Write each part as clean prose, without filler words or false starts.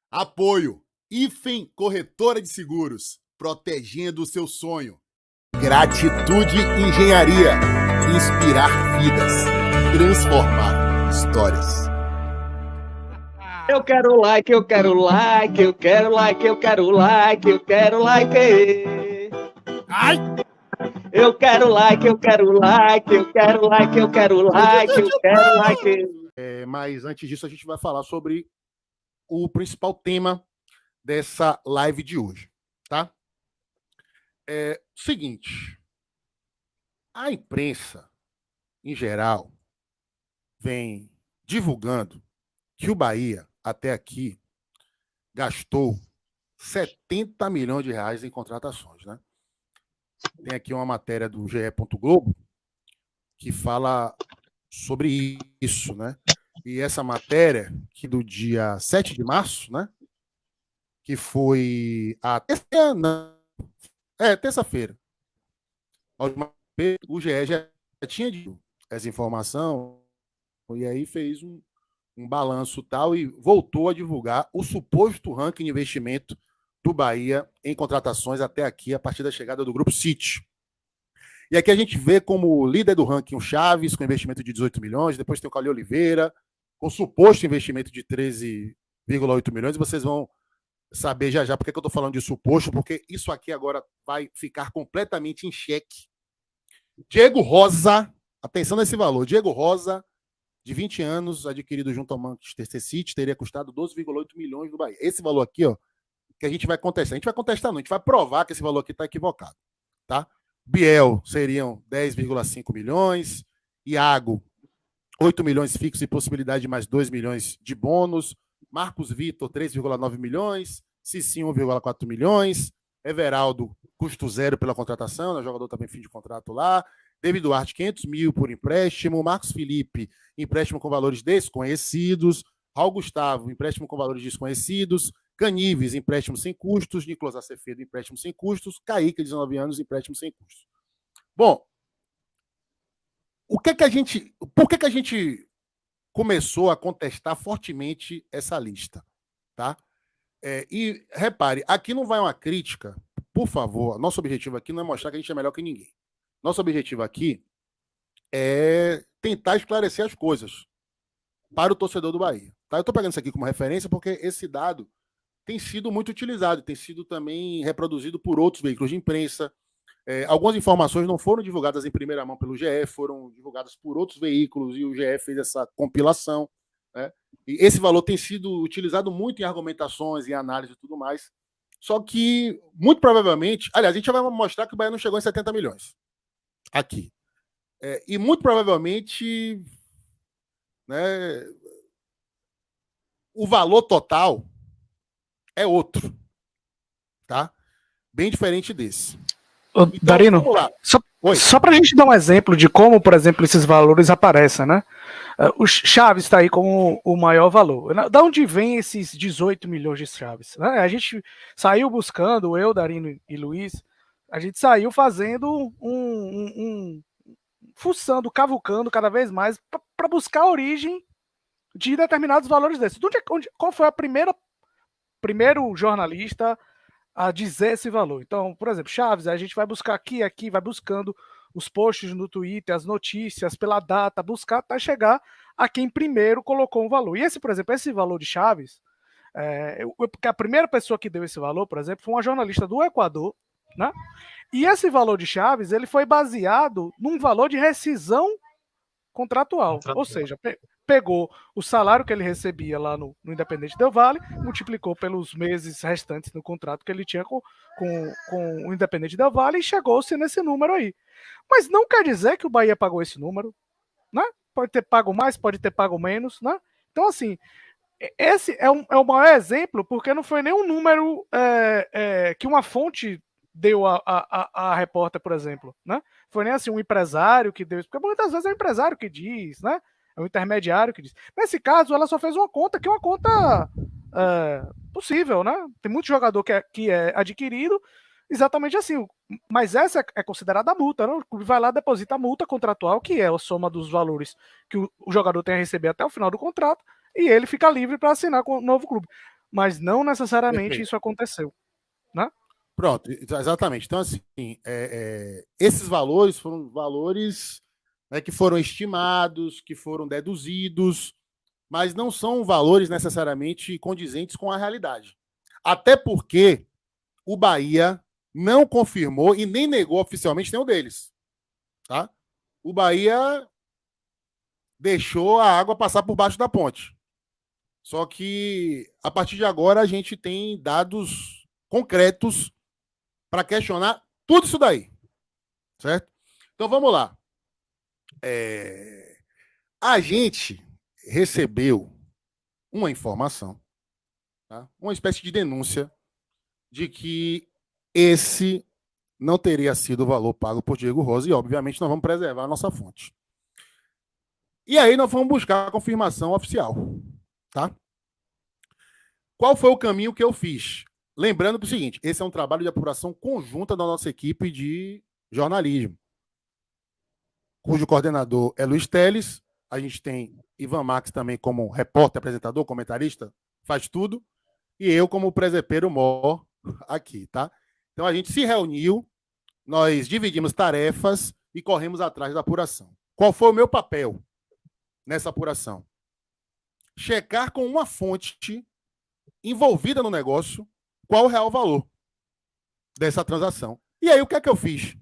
Apoio Hífen Corretora de Seguros, protegendo o seu sonho. Gratitude Engenharia, inspirar vidas, transformar histórias. Eu quero like, eu quero like, eu quero like, eu quero like, eu quero like. Ai! Eu quero like, eu quero like, eu quero like, eu quero like, eu quero like. Mas antes disso, a gente vai falar sobre o principal tema dessa live de hoje, tá? Seguinte, a imprensa, em geral, vem divulgando que o Bahia, até aqui, gastou 70 milhões de reais em contratações, né? Tem aqui uma matéria do GE. Globo que fala sobre isso, né? E essa matéria, que do dia 7 de março, né? Que foi a terça-feira. O GE já tinha dito essa informação e aí fez um balanço tal e voltou a divulgar o suposto ranking de investimento do Bahia em contratações até aqui, a partir da chegada do Grupo City. E aqui a gente vê como líder do ranking o Chaves, com investimento de 18 milhões, depois tem o Calil Oliveira, com suposto investimento de 13,8 milhões, e vocês vão saber já por que eu estou falando de suposto, porque isso aqui agora vai ficar completamente em xeque. Diego Rosa, atenção nesse valor, Diego Rosa, de 20 anos, adquirido junto ao Manchester City, teria custado 12,8 milhões do Bahia. Esse valor aqui, ó, que a gente vai contestar. A gente vai contestar, não, a gente vai provar que esse valor aqui está equivocado, tá? Biel seriam 10,5 milhões, Iago, 8 milhões fixos e possibilidade de mais 2 milhões de bônus, Marcos Vitor, 3,9 milhões, Cicinho, 1,4 milhões, Everaldo, custo zero pela contratação, né, o jogador também fim de contrato lá, David Duarte, 500 mil por empréstimo, Marcos Felipe, empréstimo com valores desconhecidos, Raul Gustavo, empréstimo com valores desconhecidos, Canives, empréstimo sem custos, Nicolas Acevedo, empréstimo sem custos, Kaique, 19 anos, empréstimo sem custos. Bom, por que a gente começou a contestar fortemente essa lista, tá? E repare, aqui não vai uma crítica, por favor, nosso objetivo aqui não é mostrar que a gente é melhor que ninguém. Nosso objetivo aqui é tentar esclarecer as coisas para o torcedor do Bahia. Tá? Eu estou pegando isso aqui como referência porque esse dado tem sido muito utilizado, tem sido também reproduzido por outros veículos de imprensa. Algumas informações não foram divulgadas em primeira mão pelo GE, foram divulgadas por outros veículos e o GE fez essa compilação. Né? E esse valor tem sido utilizado muito em argumentações, em análise e tudo mais. Só que, muito provavelmente, aliás, a gente vai mostrar que o Bahia não chegou em 70 milhões. Aqui. E muito provavelmente, né, o valor total é outro. Tá? Bem diferente desse. Então, Darino, só para a gente dar um exemplo de como, por exemplo, esses valores aparecem, né? O Chaves está aí com o maior valor. Da onde vem esses 18 milhões de Chaves? Né? A gente saiu buscando, eu, Darino e Luiz, a gente saiu fazendo fuçando, cavucando cada vez mais para buscar a origem de determinados valores desses. Qual foi primeiro jornalista a dizer esse valor? Então, por exemplo, Chaves, a gente vai buscar aqui, vai buscando os posts no Twitter, as notícias, pela data, buscar até chegar a quem primeiro colocou um valor. E por exemplo, esse valor de Chaves, porque a primeira pessoa que deu esse valor, por exemplo, foi uma jornalista do Equador, né? E esse valor de Chaves, ele foi baseado num valor de rescisão contratual. Ou seja, pegou o salário que ele recebia lá no Independente Del Valle, multiplicou pelos meses restantes no contrato que ele tinha com o Independente Del Valle e chegou-se nesse número aí. Mas não quer dizer que o Bahia pagou esse número, né? Pode ter pago mais, pode ter pago menos, né? Então, assim, esse é o maior exemplo, porque não foi nenhum número que uma fonte deu a repórter, por exemplo, né? Foi nem assim um empresário que deu isso, porque muitas vezes é o empresário que diz, né? É o intermediário que diz. Nesse caso, ela só fez uma conta que é uma conta possível, né? Tem muito jogador que é adquirido exatamente assim. Mas essa é considerada a multa, né? O clube vai lá, deposita a multa contratual, que é a soma dos valores que o jogador tem a receber até o final do contrato, e ele fica livre para assinar com o novo clube. Mas não necessariamente Perfeito. isso aconteceu, né? Pronto, exatamente. Então, assim, esses valores foram valores, né, que foram estimados, que foram deduzidos, mas não são valores necessariamente condizentes com a realidade. Até porque o Bahia não confirmou e nem negou oficialmente nenhum deles. Tá? O Bahia deixou a água passar por baixo da ponte. Só que, a partir de agora, a gente tem dados concretos para questionar tudo isso daí. Certo? Então, vamos lá. A gente recebeu uma informação, tá? Uma espécie de denúncia de que esse não teria sido o valor pago por Diego Rosa e, obviamente, nós vamos preservar a nossa fonte. E aí nós vamos buscar a confirmação oficial, tá? Qual foi o caminho que eu fiz? Lembrando que é o seguinte, esse é um trabalho de apuração conjunta da nossa equipe de jornalismo, cujo coordenador é Luiz Teles. A gente tem Ivan Max também como repórter, apresentador, comentarista, faz tudo. E eu como presepeiro mor aqui, tá? Então a gente se reuniu, nós dividimos tarefas e corremos atrás da apuração. Qual foi o meu papel nessa apuração? Checar com uma fonte envolvida no negócio qual o real valor dessa transação. E aí o que é que eu fiz?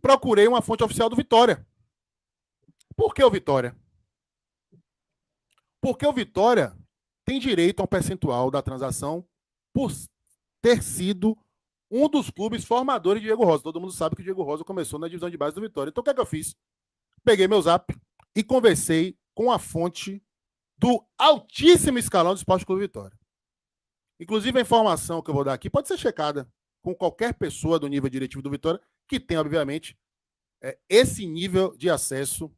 Procurei uma fonte oficial do Vitória. Por que o Vitória? Porque o Vitória tem direito a um percentual da transação por ter sido um dos clubes formadores de Diego Rosa. Todo mundo sabe que o Diego Rosa começou na divisão de base do Vitória. Então o que é que eu fiz? Peguei meu zap e conversei com a fonte do altíssimo escalão do Esporte Clube Vitória. Inclusive a informação que eu vou dar aqui pode ser checada com qualquer pessoa do nível diretivo do Vitória que tem, obviamente, esse nível de acesso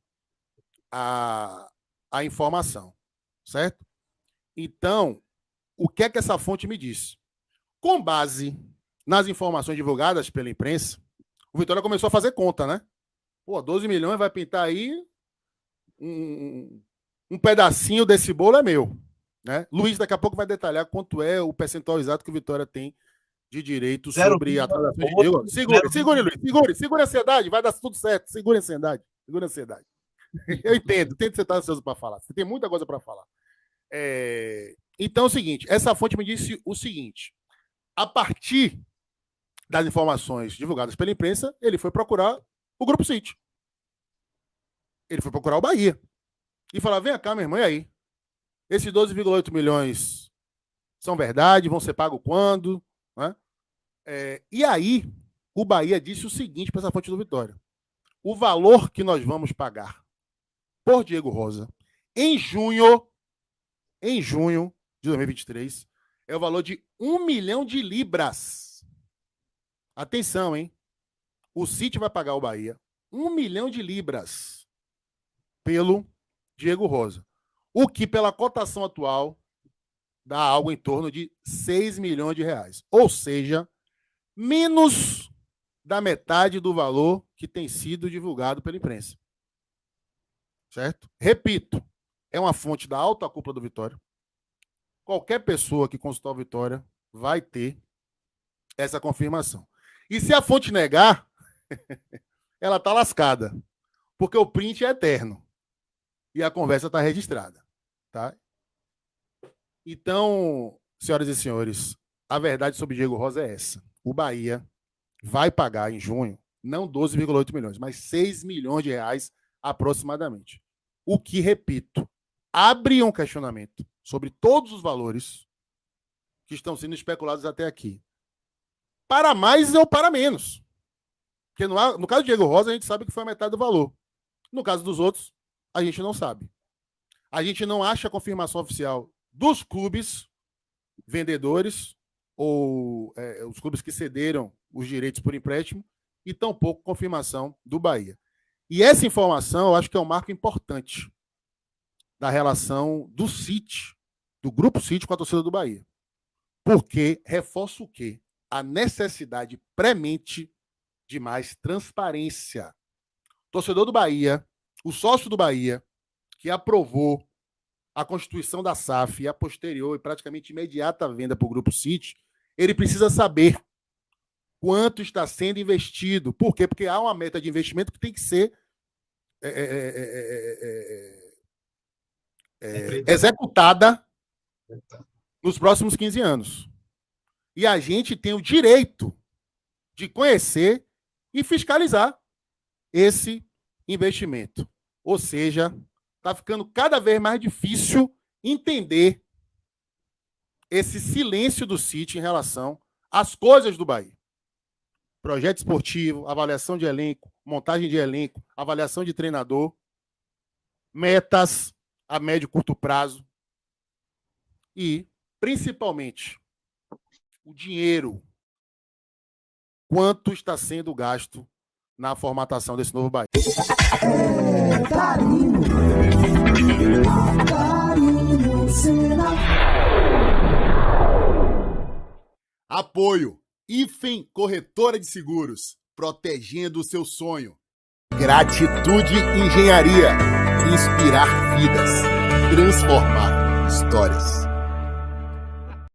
à informação, certo? Então, o que é que essa fonte me disse? Com base nas informações divulgadas pela imprensa, o Vitória começou a fazer conta, né? Pô, 12 milhões vai pintar aí, um pedacinho desse bolo é meu. Né? Luiz daqui a pouco vai detalhar quanto é o percentual exato que o Vitória tem de direito sobre a transação de Diego. Segure, Luiz, segure a ansiedade, vai dar tudo certo. Segure a ansiedade. Eu entendo que você está ansioso para falar. Você tem muita coisa para falar. Então é o seguinte, essa fonte me disse o seguinte, a partir das informações divulgadas pela imprensa, ele foi procurar o Grupo City. Ele foi procurar o Bahia. E falar, vem cá, meu irmão, e aí? Esses 12,8 milhões são verdade? Vão ser pagos quando? Né? E aí, o Bahia disse o seguinte para essa fonte do Vitória. O valor que nós vamos pagar por Diego Rosa em junho de 2023 é o valor de 1 milhão de libras. Atenção, hein? O City vai pagar ao Bahia 1 milhão de libras pelo Diego Rosa. O que, pela cotação atual, dá algo em torno de 6 milhões de reais. Ou seja, menos da metade do valor que tem sido divulgado pela imprensa. Certo? Repito, é uma fonte da alta cúpula do Vitória. Qualquer pessoa que consultar o Vitória vai ter essa confirmação. E se a fonte negar, ela está lascada. Porque o print é eterno. E a conversa está registrada. Tá? Então, senhoras e senhores, a verdade sobre Diego Rosa é essa. O Bahia vai pagar em junho, não 12,8 milhões, mas 6 milhões de reais aproximadamente. O que, repito, abre um questionamento sobre todos os valores que estão sendo especulados até aqui. Para mais ou para menos. Porque no caso do Diego Rosa, a gente sabe que foi a metade do valor. No caso dos outros, a gente não sabe. A gente não acha a confirmação oficial dos clubes vendedores ou os clubes que cederam os direitos por empréstimo e tampouco confirmação do Bahia. E essa informação eu acho que é um marco importante da relação do City, do Grupo City com a torcida do Bahia. Porque reforça o quê? a necessidade premente de mais transparência. O torcedor do Bahia, o sócio do Bahia, que aprovou a constituição da SAF e a posterior e praticamente imediata venda para o Grupo City, ele precisa saber quanto está sendo investido. Por quê? Porque há uma meta de investimento que tem que ser executada nos próximos 15 anos. E a gente tem o direito de conhecer e fiscalizar esse investimento. Ou seja, está ficando cada vez mais difícil entender esse silêncio do City em relação às coisas do Bahia. Projeto esportivo, avaliação de elenco, montagem de elenco, avaliação de treinador, metas a médio e curto prazo e, principalmente, o dinheiro. Quanto está sendo gasto na formatação desse novo Bahia? Apoio IFEM Corretora de Seguros, protegendo o seu sonho. Gratitude Engenharia, inspirar vidas, transformar histórias.